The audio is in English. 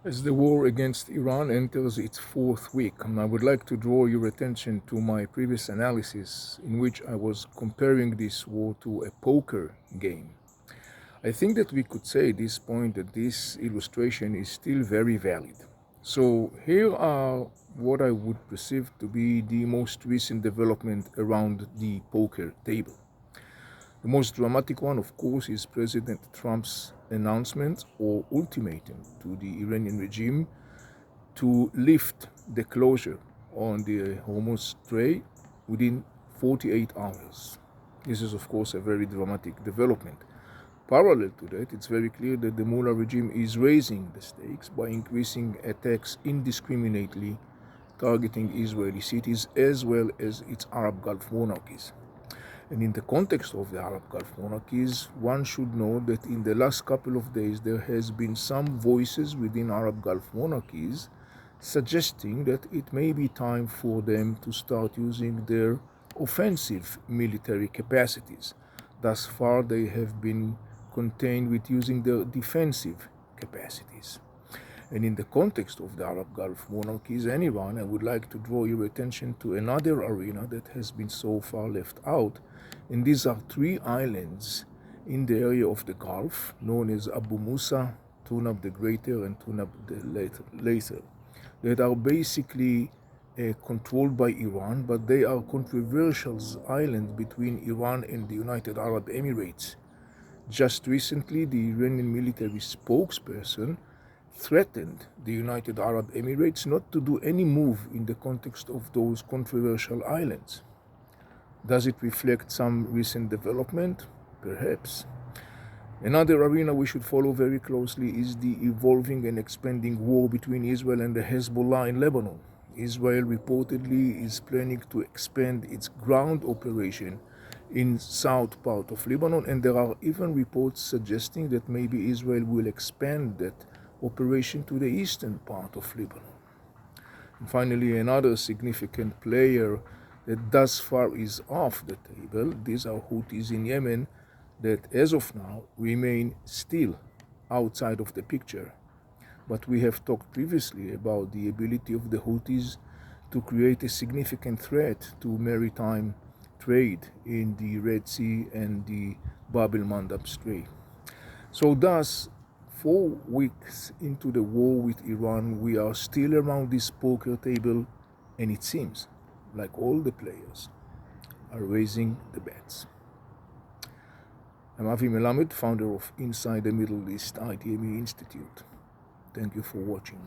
As the war against Iran enters its fourth week, I would like to draw your attention to my previous analysis in which I was comparing this war to a poker game. I think that we could say at this point that this illustration is still very valid. So here are what I would perceive to be the most recent development around the poker table. The most dramatic one, of course, is President Trump's announcement or ultimatum to the Iranian regime to lift the closure on the Hormuz Strait within 48 hours. This is, of course, a very dramatic development. Parallel to that, it's very clear that the Mullah regime is raising the stakes by increasing attacks indiscriminately, targeting Israeli cities as well as its Arab Gulf monarchies. And in the context of the Arab Gulf monarchies, one should know that in the last couple of days there has been some voices within Arab Gulf monarchies suggesting that it may be time for them to start using their offensive military capacities. Thus far they have been contained with using their defensive capacities. And in the context of the Arab Gulf monarchies and Iran, I would like to draw your attention to another arena that has been so far left out. And these are three islands in the area of the Gulf, known as Abu Musa, Tunab the Greater, and Tunab the Later, that are basically controlled by Iran, but they are controversial islands between Iran and the United Arab Emirates. Just recently, the Iranian military spokesperson threatened the United Arab Emirates not to do any move in the context of those controversial islands. Does it reflect some recent development? Perhaps. Another arena we should follow very closely is the evolving and expanding war between Israel and the Hezbollah in Lebanon. Israel reportedly is planning to expand its ground operation in south part of Lebanon, and there are even reports suggesting that maybe Israel will expand that operation to the eastern part of Lebanon. And finally, another significant player that thus far is off the table, these are Houthis in Yemen, that as of now remain still outside of the picture. But we have talked previously about the ability of the Houthis to create a significant threat to maritime trade in the Red Sea and the Bab el-Mandab Strait. So thus, 4 weeks into the war with Iran, we are still around this poker table, and it seems like all the players are raising the bets. I'm Avi Melamed, founder of Inside the Middle East ITME Institute. Thank you for watching.